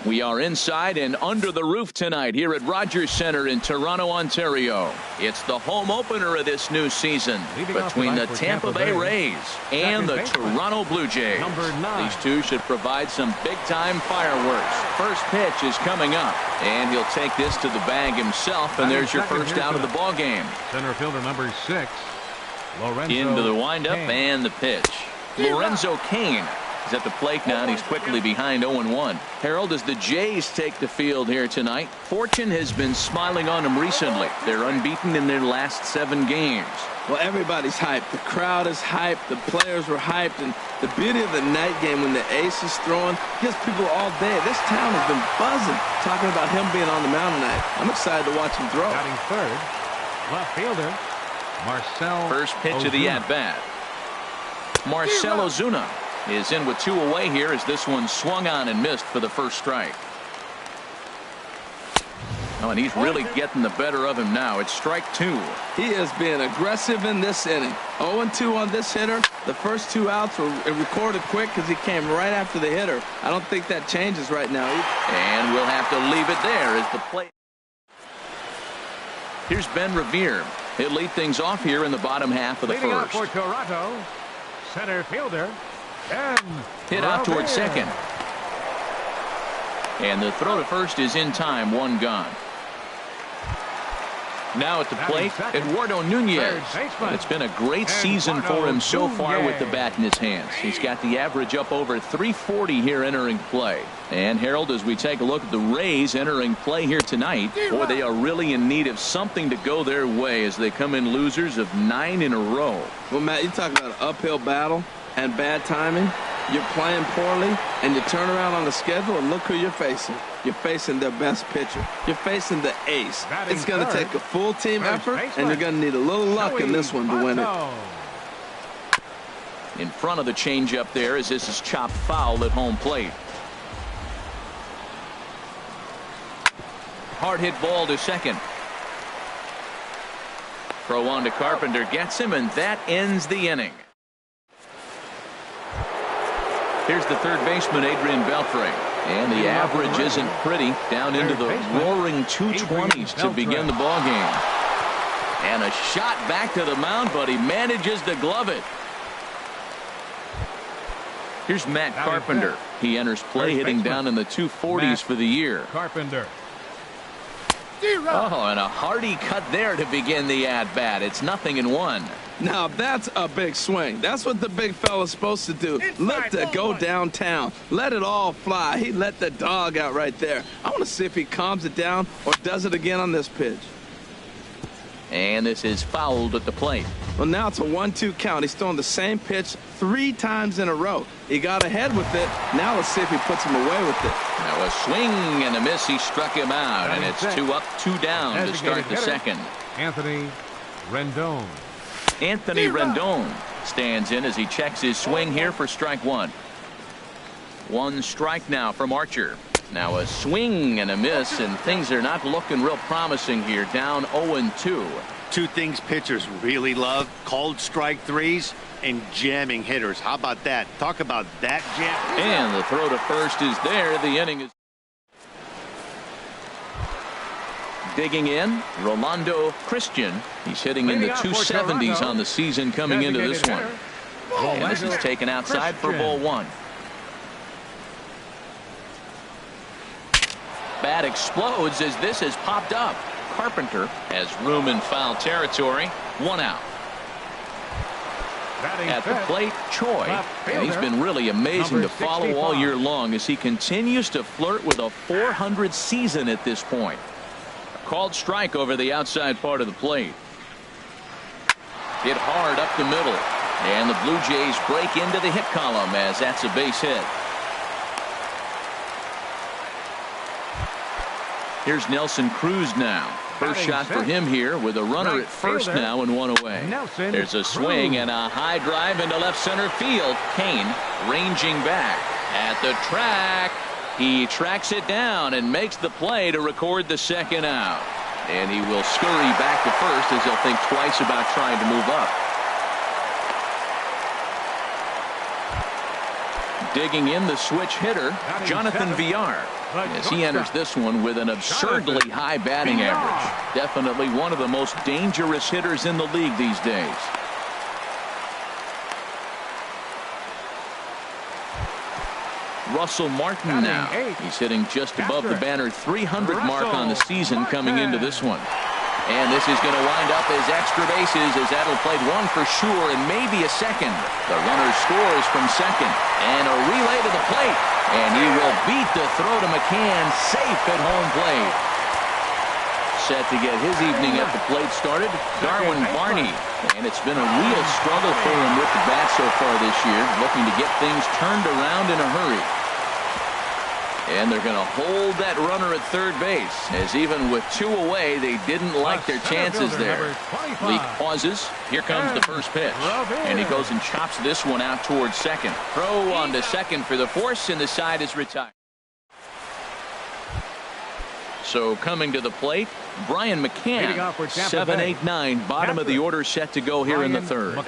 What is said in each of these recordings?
We are inside and under the roof tonight here at Rogers Centre in Toronto, Ontario. It's the home opener of this new season between the Tampa Bay Rays and the Toronto Blue Jays. These two should provide some big-time fireworks. First pitch is coming up, and he'll take this to the bag himself, and there's your first out of the ball game. Center fielder number 6, Lorenzo into the windup Cain. and the pitch. Lorenzo Cain is at the plate now, and he's quickly behind 0-1. Harold, as the Jays take the field here tonight, fortune has been smiling on them recently. They're unbeaten in their last 7 games. Well, everybody's hyped. The crowd is hyped. The players were hyped. And the beauty of the night game when the ace is throwing gives people all day. This town has been buzzing talking about him being on the mound tonight. I'm excited to watch him throw. Batting third, left fielder, Marcell First pitch Ozuna. of the at-bat. Marcell Ozuna is in with 2 away here as this one swung on and missed for the first strike. Oh, and he's really getting the better of him now. It's strike 2. He is being aggressive in this inning. 0-2 on this hitter. The first 2 outs were recorded quick because he came right after the hitter. I don't think that changes right now. And we'll have to leave it there as the play. Here's Ben Revere. He'll lead things off here in the bottom half of the Leading first. out for Toronto, center fielder, Ben Hit out toward Revere. second. And the throw to first is in time. 1 gone. Now at the plate, Eduardo Nunez. It's been a great season for him so far with the bat in his hands. He's got the average up over 340 here entering play. And Harold, as we take a look at the Rays entering play here tonight, boy, they are really in need of something to go their way as they come in losers of 9 in a row. Well, Matt, you talk about an uphill battle and bad timing. You're playing poorly, and you turn around on the schedule, and look who you're facing. You're facing their best pitcher. You're facing the ace. It's going to take a full team effort, and you're going to need a little luck in this one to win it. In front of the changeup there as this is chopped foul at home plate. Hard hit ball to second. Throw on to Carpenter, gets him, and that ends the inning. Here's the third baseman, Adrian Beltre. And the average isn't pretty, down into the roaring 220s to begin the ball game. And a shot back to the mound, but he manages to glove it. Here's Matt Carpenter. He enters play hitting down in the 240s for the year. Carpenter. Oh, and a hearty cut there to begin the at-bat. It's 0-1. Now that's a big swing. That's what the big fella's supposed to do. Let that go downtown. Let it all fly. He let the dog out right there. I want to see if he calms it down or does it again on this pitch. And this is fouled at the plate. Well, now it's a 1-2 count. He's throwing the same pitch 3 times in a row. He got ahead with it. Now let's see if he puts him away with it. Now a swing and a miss. He struck him out, and it's 2 up, 2 down to start the second. Anthony Rendon. Anthony Rendon stands in as he checks his swing here for strike 1. 1 strike now from Archer. Now a swing and a miss, and things are not looking real promising here. Down 0-2. 2 things pitchers really love: called strike 3s and jamming hitters. How about that? Talk about that jam. And the throw to first is there. The inning is digging in. Rolando Christian. He's hitting in the 270s on the season coming into this one. And this is taken outside for ball 1. Bat explodes as this has popped up. Carpenter has room in foul territory. 1 out. At the plate, Choi. And he's been really amazing to follow all year long as he continues to flirt with a .400 season at this point. A called strike over the outside part of the plate. Hit hard up the middle. And the Blue Jays break into the hit column as that's a base hit. Here's Nelson Cruz now. First shot for him here with a runner at first now and 1 away. There's a swing and a high drive into left center field. Cain ranging back at the track. He tracks it down and makes the play to record the second out. And he will scurry back to first as he'll think twice about trying to move up. Digging in the switch hitter, Jonathan Villar, as he enters this one with an absurdly high batting average. Definitely one of the most dangerous hitters in the league these days. Russell Martin now. He's hitting just above the banner 300 mark on the season coming into this one. And this is going to wind up as extra bases as that'll play one for sure and maybe a second. The runner scores from second. And a relay to the plate. And he will beat the throw to McCann, safe at home plate. Set to get his evening at the plate started, Darwin Barney. And it's been a real struggle for him with the bat so far this year, looking to get things turned around in a hurry. And they're going to hold that runner at third base, as even with two away, they didn't like their chances there. Leak pauses. Here comes the first pitch. And he goes and chops this one out towards second. Throw on to second for the force, and the side is retired. So coming to the plate, Brian McCann, 7-8-9, bottom of the order set to go here in the third.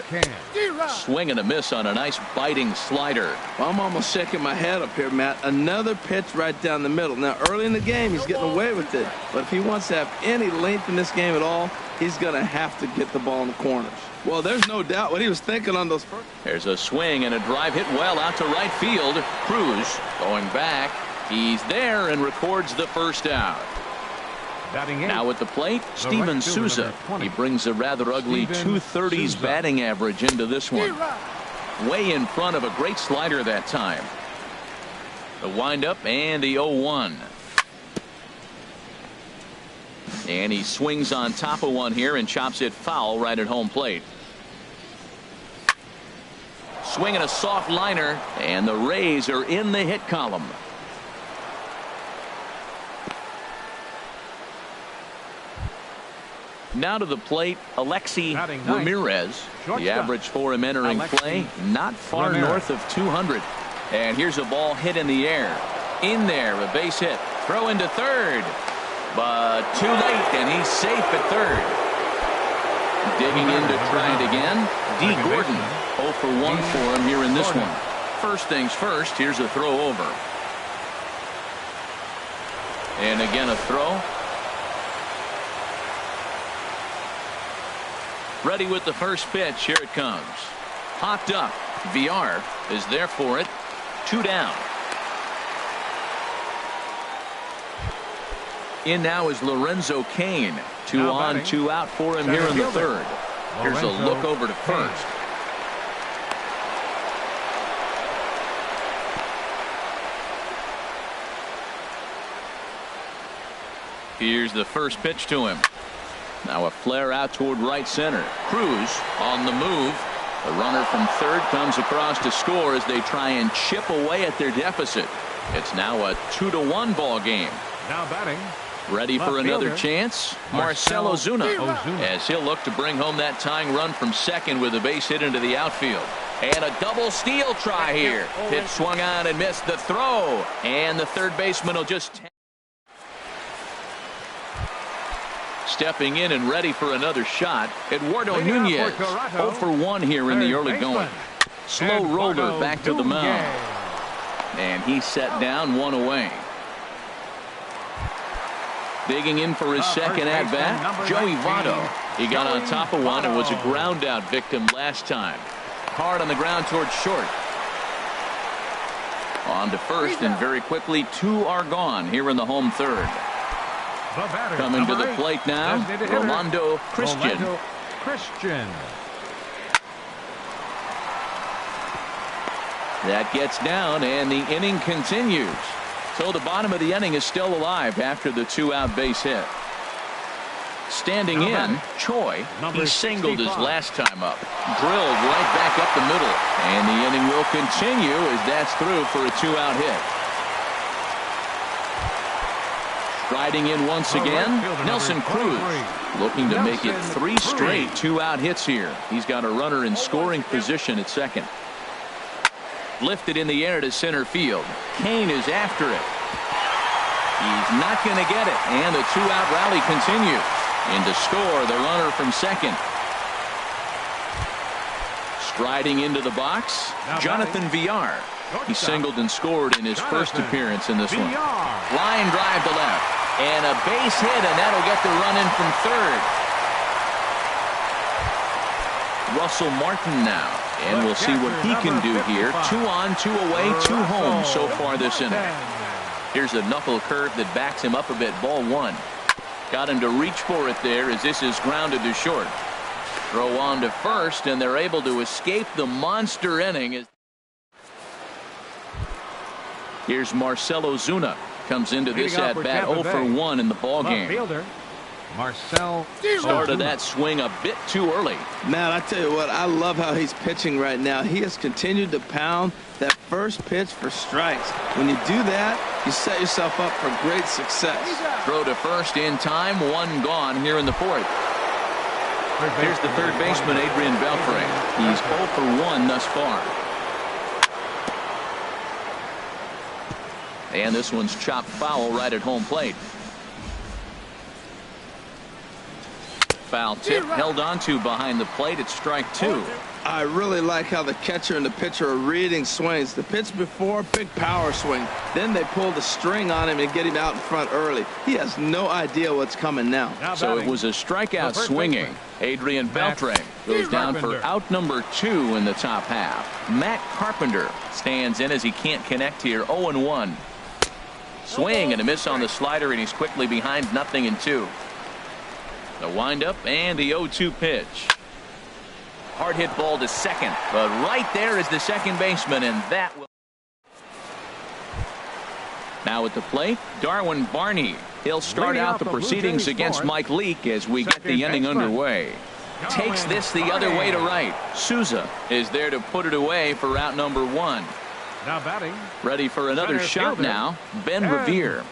Swing and a miss on a nice biting slider. Well, I'm almost shaking my head up here, Matt. Another pitch right down the middle. Now, early in the game, he's getting away with it. But if he wants to have any length in this game at all, he's going to have to get the ball in the corners. Well, there's no doubt what he was thinking on those first. There's a swing and a drive hit well out to right field. Cruz going back. He's there and records the first out. Now at the plate, Steven Souza. He brings a rather ugly 230s batting average into this one. Way in front of a great slider that time. The windup and the 0-1. And he swings on top of one here and chops it foul right at home plate. Swinging a soft liner, and the Rays are in the hit column. Now to the plate, Alexi Ramirez. The average for him entering play, not far north of 200. And here's a ball hit in the air. In there, a base hit. Throw into third. But too late, and he's safe at third. Digging in to try it again, D. Gordon. 0 for 1 for him here in this one. First things first, here's a throw over. And again a throw. Ready with the first pitch. Here it comes. Popped up. VR is there for it. 2 down. In now is Lorenzo Cain. 2 on, 2 out for him here in the third. Here's a look over to first. Here's the first pitch to him. Now a flare out toward right center. Cruz on the move. The runner from third comes across to score as they try and chip away at their deficit. It's now a 2-1 ball game. Now batting. Ready for another chance. Marcell Ozuna, as he'll look to bring home that tying run from second with a base hit into the outfield. And a double steal try here. Pitch swung on and missed the throw. And the third baseman will just... Stepping in and ready for another shot, Eduardo Nunez. 0 for 1 here in the early going. Slow roller back to the mound. And he's set down, 1 away. Digging in for his second at-bat, Joey Votto. He got on top of one and was a ground-out victim last time. Hard on the ground towards short. On to first, and very quickly 2 are gone here in the home third. Coming to the plate now, Rolando Christian. That gets down, and the inning continues. So the bottom of the inning is still alive after the 2-out base hit. Standing in, Choi. He singled his last time up. Drilled right back up the middle. And the inning will continue as that's through for a 2-out hit. Riding in once again, Nelson Cruz, looking to make it 3 straight 2-out hits here. He's got a runner in scoring position at second. Lifted in the air to center field. Cain is after it. He's not going to get it, and the 2-out rally continues. In to score, the runner from second. Striding into the box, Jonathan Villar. He singled and scored in his first appearance in this one. Line drive to left. And a base hit, and that'll get the run in from third. Russell Martin now. And we'll see what he can do here. 2 on, 2 away, 2 home so far this inning. Here's a knuckle curve that backs him up a bit. Ball 1. Got him to reach for it there as this is grounded to short. Throw on to first, and they're able to escape the monster inning. Here's Marcell Ozuna. Comes into this at bat 0 for 1 in the ball game. Marcell started that swing a bit too early. Man, I tell you what, I love how he's pitching right now. He has continued to pound that first pitch for strikes. When you do that, you set yourself up for great success. Throw to first in time. 1 gone here in the 4th. Here's the third baseman, Adrian Beltre. He's 0 for 1 thus far. And this one's chopped foul right at home plate. Foul tip held onto behind the plate. It's strike 2. I really like how the catcher and the pitcher are reading swings. The pitch before, big power swing. Then they pull the string on him and get him out in front early. He has no idea what's coming now. So it was a strikeout swinging. Adrian Beltre goes down for out number 2 in the top half. Matt Carpenter stands in as he can't connect here. 0-1. Swing and a miss on the slider, and he's quickly behind 0-2. The windup and the 0-2 pitch. Hard hit ball to second, but right there is the second baseman, and that will. Now at the plate, Darwin Barney. He'll start out the proceedings against Mike Leake as we get the inning underway. Takes this the other way to right. Souza is there to put it away for out number 1. Now batting. Ready for another shot now. Ben Revere.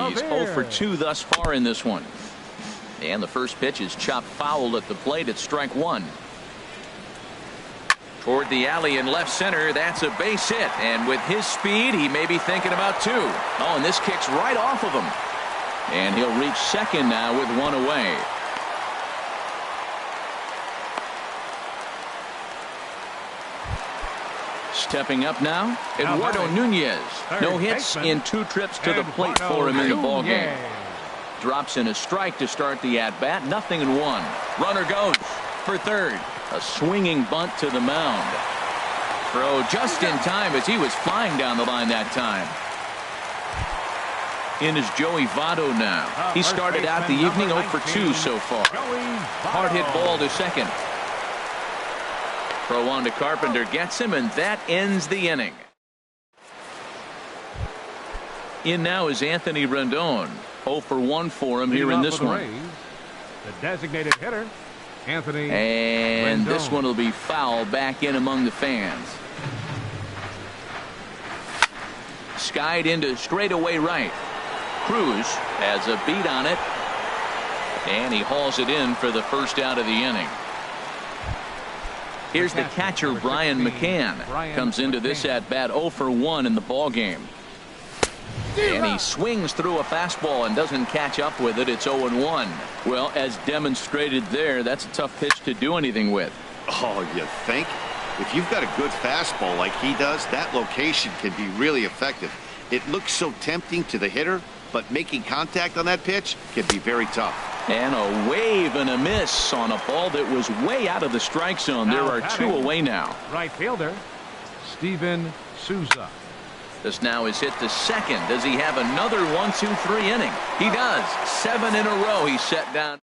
He's 0 for 2 thus far in this one. And the first pitch is chopped foul at the plate. It's strike 1. Toward the alley in left center. That's a base hit. And with his speed, he may be thinking about 2. Oh, and this kicks right off of him. And he'll reach second now with 1 away. Stepping up now, Eduardo Nunez. No hits in 2 trips to the plate for him in the ballgame. Drops in a strike to start the at-bat. 0-1. Runner goes for third. A swinging bunt to the mound. Throw just in time as he was flying down the line that time. In is Joey Votto now. He started out the evening 0 for 2 so far. Hard hit ball to second. Throw on to Carpenter, gets him, and that ends the inning. In now is Anthony Rendon. 0 for 1 for him here in this one. The designated hitter, Anthony and Rendon. This one will be foul back in among the fans. Skied into straightaway right. Cruz has a beat on it, and he hauls it in for the first out of the inning. Here's the catcher, Brian McCann. Comes into this at bat 0 for 1 in the ball game. And he swings through a fastball and doesn't catch up with it. It's 0-1. Well, as demonstrated there, that's a tough pitch to do anything with. Oh, you think? If you've got a good fastball like he does, that location can be really effective. It looks so tempting to the hitter, but making contact on that pitch can be very tough. And a wave and a miss on a ball that was way out of the strike zone. There are 2 away now. Right fielder, Steven Souza. This now is hit to second. Does he have another 1-2-3 inning? He does. 7 in a row he's set down.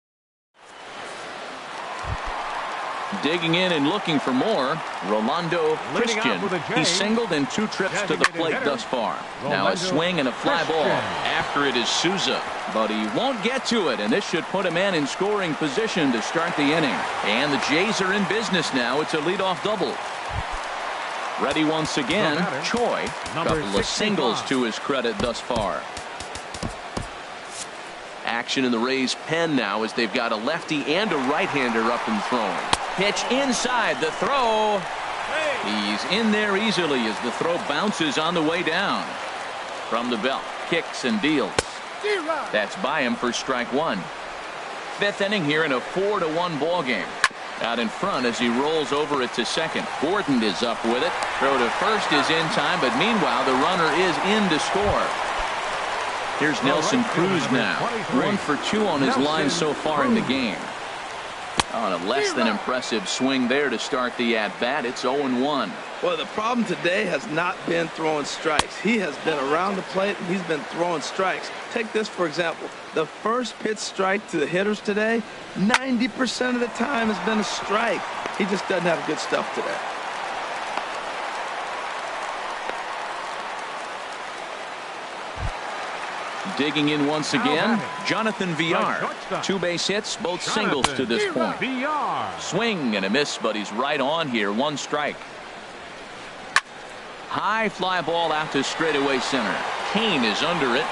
Digging in and looking for more, Rolando Christian. He singled in 2 trips to the plate thus far. Now a swing and a fly ball. After it is Souza, but he won't get to it, and this should put a man in scoring position to start the inning. And the Jays are in business now. It's a leadoff double. Ready once again, Choi. Couple of singles to his credit thus far. Action in the Rays' pen now as they've got a lefty and a right-hander up and throwing. Pitch inside, the throw. He's in there easily as the throw bounces on the way down. From the belt, kicks and deals. That's by him for strike 1. 5th inning here in a 4-1 ball game. Out in front as he rolls over it to second. Gordon is up with it. Throw to first is in time, but meanwhile the runner is in to score. Here's Nelson Cruz now. 1 for 2 on his line so far in the game. On a less than impressive swing there to start the at-bat. It's 0-1. Well, the problem today has not been throwing strikes. He has been around the plate, and he's been throwing strikes. Take this, for example. The first pitch strike to the hitters today, 90% of the time has been a strike. He just doesn't have good stuff today. Digging in once again, Jonathan Villar. 2 base hits, both singles to this point. Swing and a miss, but he's right on here. 1 strike. High fly ball out to straightaway center. Kane is under it.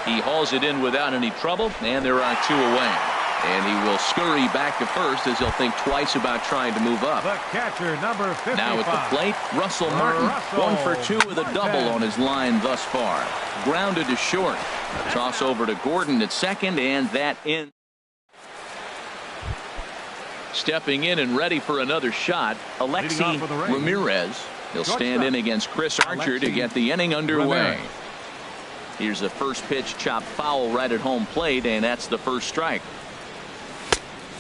He hauls it in without any trouble, and there are 2 away. And he will scurry back to first as he'll think twice about trying to move up. The catcher, number 55. Now at the plate, Russell Martin. 1 for 2 with a double on his line thus far. Grounded to short. A toss over to Gordon at second, and that in. Stepping in and ready for another shot, Alexi Ramirez. He'll stand in against Chris Archer to get the inning underway. Here's the first pitch, chopped foul right at home plate, and that's the first strike.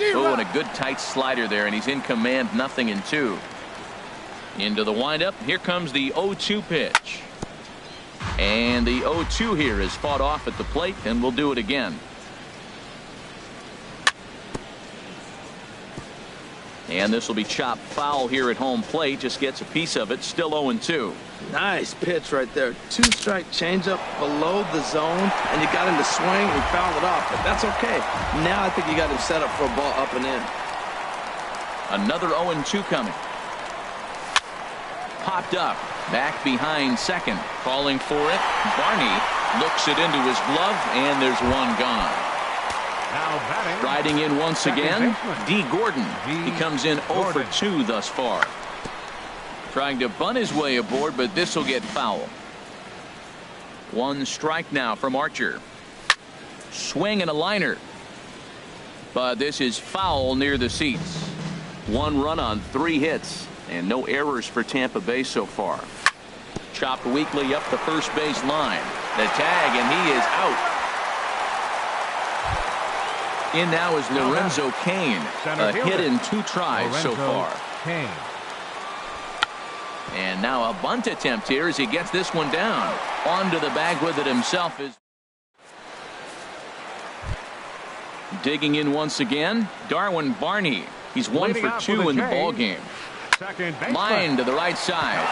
Oh, and a good tight slider there, and he's in command, 0-2. Into the windup. Here comes the 0-2 pitch. And the 0-2 here is fought off at the plate, and we'll do it again. And this will be chopped foul here at home plate. Just gets a piece of it. Still 0-2. Nice pitch right there. 2-strike changeup below the zone, and you got him to swing and fouled it off. But that's okay. Now I think you got him set up for a ball up and in. Another 0-2 coming. Popped up. Back behind second. Calling for it. Barney looks it into his glove, and there's 1 gone. Now batting. Riding in once again, D. Gordon. He comes in 0 for 2 thus far. Trying to bunt his way aboard, but this will get foul. 1 strike now from Archer. Swing and a liner. But this is foul near the seats. 1 run on 3 hits, and no errors for Tampa Bay so far. Chopped weakly up the first base line. The tag, and he is out. In now is Lorenzo Cain. A hit in 2 tries so far. Cain. And now a bunt attempt here as he gets this one down. Onto the bag with it himself is digging in once again. Darwin Barney. He's 1 for 2 in the ball game. Line to the right side.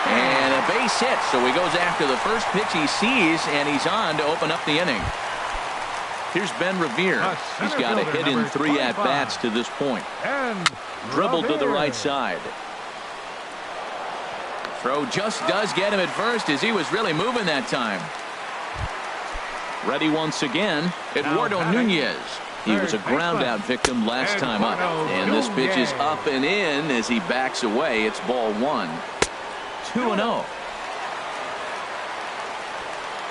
And a base hit. So he goes after the first pitch he sees, and he's on to open up the inning. Here's Ben Revere. He's got a hit in 3 at-bats to this point. Dribbled to the right side. Throw just does get him at first as he was really moving that time. Ready once again, Eduardo Nunez. He was a ground-out victim last time up. And this pitch is up and in as he backs away. It's ball 1. 2-0.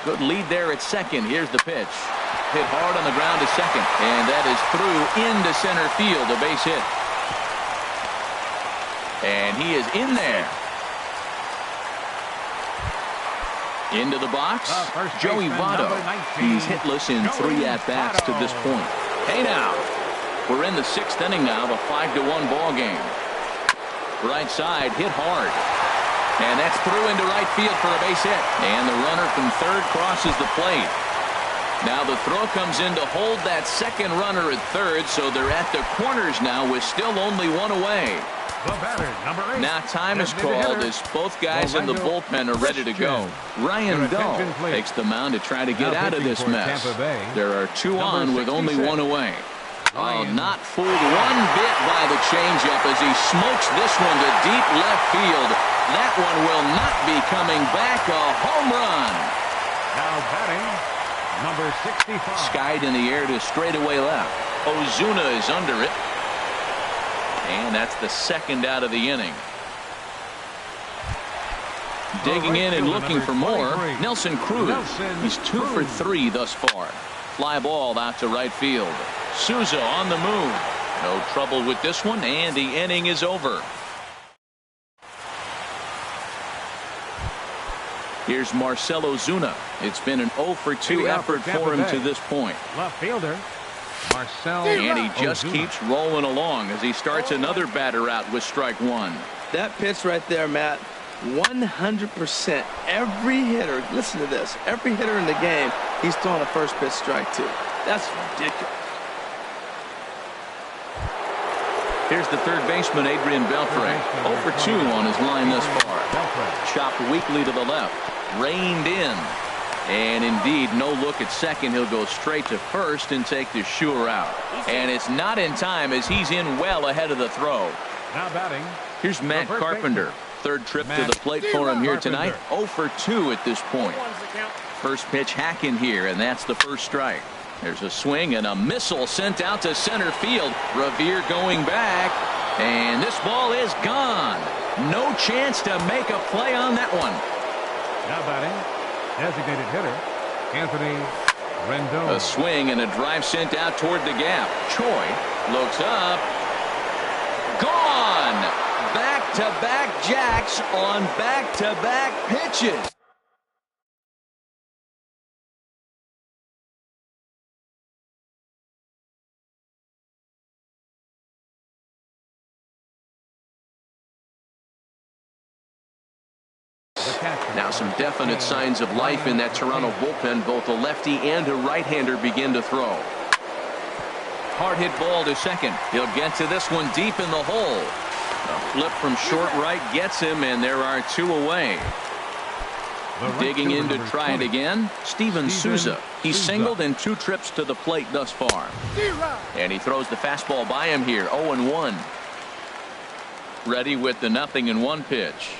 Good lead there at second. Here's the pitch. Hit hard on the ground to second. And that is through into center field. A base hit. And he is in there. Into the box, Joey Votto. He's hitless in 3 at-bats to this point. Hey now, we're in the 6th inning now, a 5-1 ball game. Right side, hit hard. And that's through into right field for a base hit. And the runner from third crosses the plate. Now the throw comes in to hold that second runner at third, so they're at the corners now with still only 1 away. Now time is called as both guys in the bullpen are ready to go. Ryan Dahl takes the mound to try to get out of this mess. There are 2 on with only 1 away. Oh, not fooled one bit by the changeup as he smokes this one to deep left field. That one will not be coming back. A home run. Now batting, number 65. Skied in the air to straightaway left. Ozuna is under it. And that's the 2nd out of the inning. Digging in and looking for more, Nelson Cruz. He's 2 for 3 thus far. Fly ball out to right field. Souza on the move. No trouble with this one, and the inning is over. Here's Marcell Ozuna. It's been an 0 for 2 effort for him to this point. Left fielder, Marcell And he just Ozuna. keeps rolling along as he starts another batter out with strike one. That pitch right there, Matt, 100%. Every hitter, listen to this, every hitter in the game, he's throwing a first pitch strike to. That's ridiculous. Here's the third baseman, Adrian Beltre. 0 for 2 on his line thus far. Chopped weakly to the left. Reined in. And indeed, no look at second. He'll go straight to first and take the sure out. And it's not in time as he's in well ahead of the throw. Now batting. Here's Matt Carpenter. Third trip to the plate for him here tonight. 0 for 2 at this point. First pitch hacking here, and that's the first strike. There's a swing and a missile sent out to center field. Revere going back, and this ball is gone. No chance to make a play on that one. Now batting, designated hitter, Anthony Rendon. A swing and a drive sent out toward the gap. Choi looks up. Gone. Back-to-back jacks on back-to-back pitches. Now some definite signs of life in that Toronto bullpen. Both a lefty and a right-hander begin to throw. Hard hit ball to second. He'll get to this one deep in the hole. A flip from short right gets him, and there are 2 away. Digging in to try it again, Steven Souza. He's singled in 2 trips to the plate thus far. And he throws the fastball by him here, 0-1. Ready with the 0-1 pitch.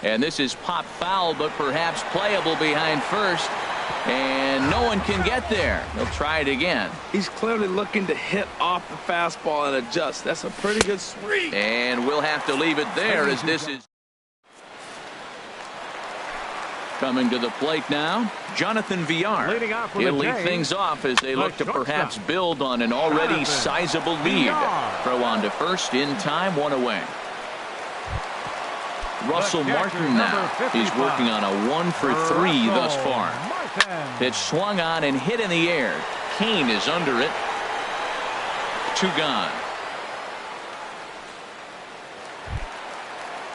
And this is pop foul, but perhaps playable behind first. And no one can get there. He'll try it again. He's clearly looking to hit off the fastball and adjust. That's a pretty good swing. And we'll have to leave it there as this is coming to the plate now. Jonathan Villar. He'll lead things off as they look to perhaps build on an already sizable lead. Throw on to first in time, 1 away. Russell Martin now. He's working on a 1 for 3 thus far. Pitch swung on and hit in the air. Kane is under it. 2 gone.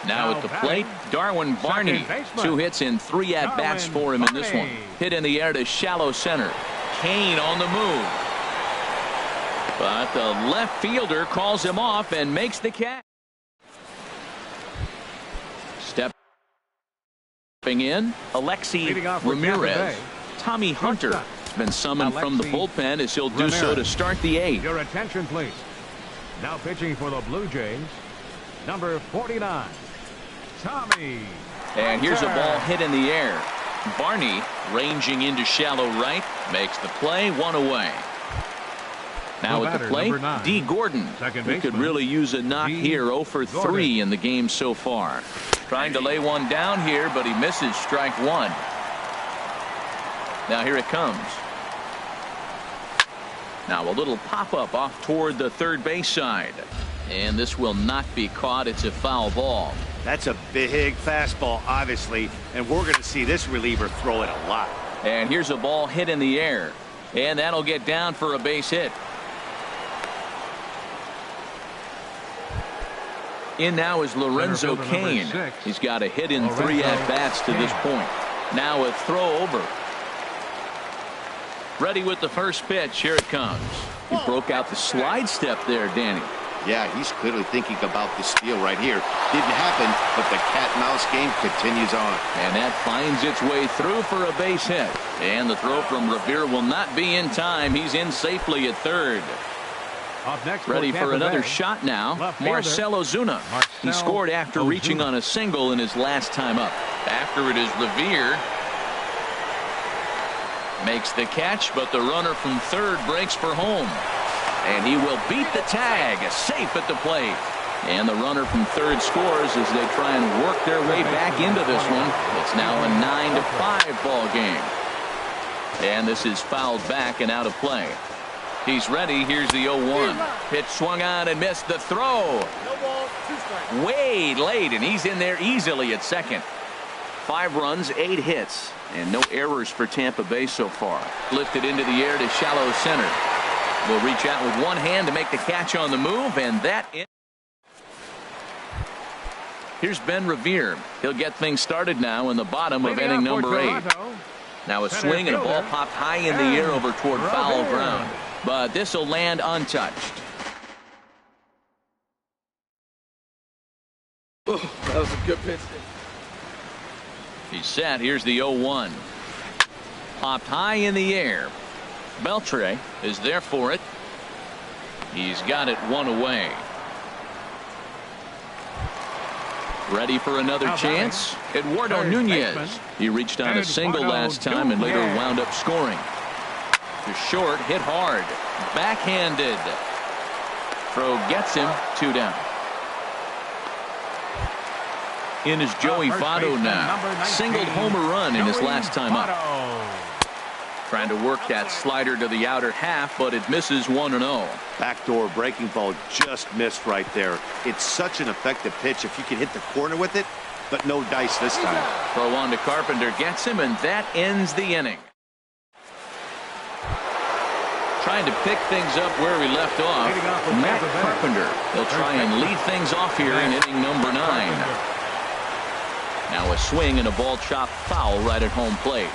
Now at the plate, Darwin Barney. 2 hits and 3 at-bats for him in this one. Hit in the air to shallow center. Kane on the move. But the left fielder calls him off and makes the catch. Stepping in, Alexi Ramirez. Tommy Hunter has been summoned from the bullpen as he'll do so to start the 8th. Your attention, please. Now pitching for the Blue Jays, number 49, Tommy. And here's a ball hit in the air. Barney ranging into shallow right makes the play, 1 away. Now at the plate, D. Gordon, who could really use a knock here. 0 for 3 in the game so far. Trying to lay one down here, but he misses strike 1. Now here it comes. Now a little pop-up off toward the third base side. And this will not be caught. It's a foul ball. That's a big fastball, obviously, and we're going to see this reliever throw it a lot. And here's a ball hit in the air. And that'll get down for a base hit. In now is Lorenzo Cain. He's got a hit in 3 at-bats to this point. Now a throw over. Ready with the first pitch. Here it comes. He broke out the slide step there, Danny. Yeah, he's clearly thinking about the steal right here. Didn't happen, but the cat-mouse game continues on. And that finds its way through for a base hit. And the throw from Revere will not be in time. He's in safely at third. Up next, ready for another shot now. Marcell Ozuna. He scored after reaching on a single in his last time up. After it is Revere. Makes the catch, but the runner from third breaks for home. And he will beat the tag. Safe at the plate. And the runner from third scores as they try and work their way back into this one. It's now a 9-5 ball game. And this is fouled back and out of play. He's ready. Here's the 0-1. Pitch swung on and missed the throw. Way late, and he's in there easily at second. 5 runs, 8 hits, and no errors for Tampa Bay so far. Lifted into the air to shallow center. Will reach out with one hand to make the catch on the move, and that is. Here's Ben Revere. He'll get things started now in the bottom of inning number 8. Now a swing and a ball popped high in the air over toward foul ground, but this will land untouched. Oh, that was a good pitch. He's set. Here's the 0-1. Popped high in the air. Beltre is there for it. He's got it 1 away. Ready for another chance. Eduardo Nunez. He reached on a single last time and later wound up scoring. To short, hit hard. Backhanded. Throw gets him. 2 down. In is Joey Votto now. Singled homer run in his last time up. Trying to work that slider to the outer half, but it misses 1-0. Backdoor breaking ball just missed right there. It's such an effective pitch if you can hit the corner with it, but no dice this time. Throw on to Carpenter gets him, and that ends the inning. Trying to pick things up where we left off. Matt Carpenter. He'll try and lead things off here in inning number 9. Now a swing and a ball chopped foul right at home plate.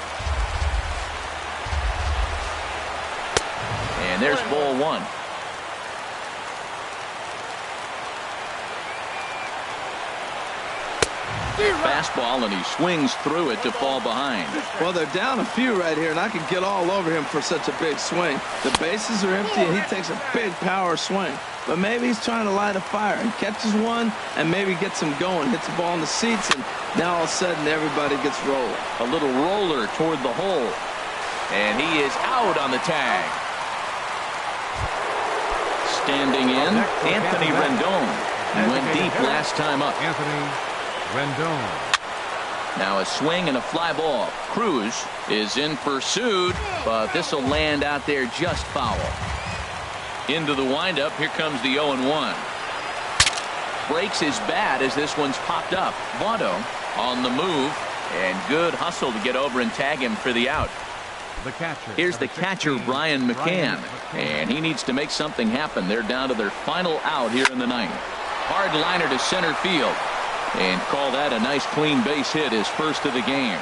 And there's ball 1. Fastball, and he swings through it to fall behind. Well, they're down a few right here, and I could get all over him for such a big swing. The bases are empty, and he takes a big power swing. But maybe he's trying to light a fire and catches one and maybe gets him going, hits the ball in the seats, and now all of a sudden everybody gets rolling. A little roller toward the hole. And he is out on the tag. Standing in, Anthony Rendon. He went deep last time up. Anthony Rendon. Now a swing and a fly ball. Cruz is in pursuit, but this will land out there just foul. Into the windup. Here comes the 0-1. Breaks his bat as this one's popped up. Votto on the move, and good hustle to get over and tag him for the out. Here's the catcher, Brian McCann, and he needs to make something happen. They're down to their final out here in the 9th. Hard liner to center field, and call that a nice clean base hit, his first of the game.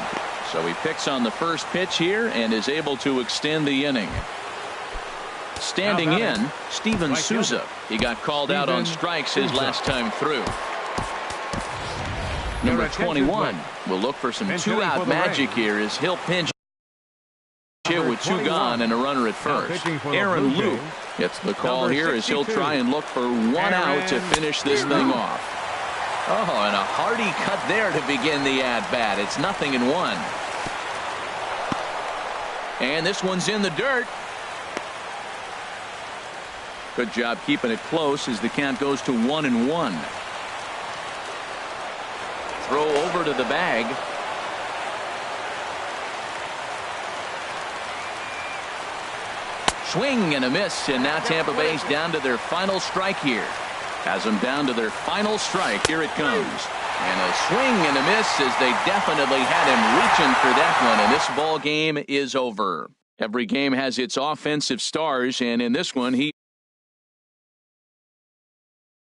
So he picks on the first pitch here and is able to extend the inning. Standing in, Steven Souza. He got called out on strikes his last time through. Number 21 will look for some 2-out magic here as he'll pinch here with 2 gone and a runner at first. Aaron Luke gets the call here as he'll try and look for 1 out to finish this thing off. Oh, and a hearty cut there to begin the at-bat. It's 0-1. And this one's in the dirt. Good job keeping it close as the count goes to 1-1. Throw over to the bag. Swing and a miss, and now Tampa Bay's down to their final strike here. Has them down to their final strike. Here it comes. And a swing and a miss as they definitely had him reaching for that one, and this ball game is over. Every game has its offensive stars, and in this one, he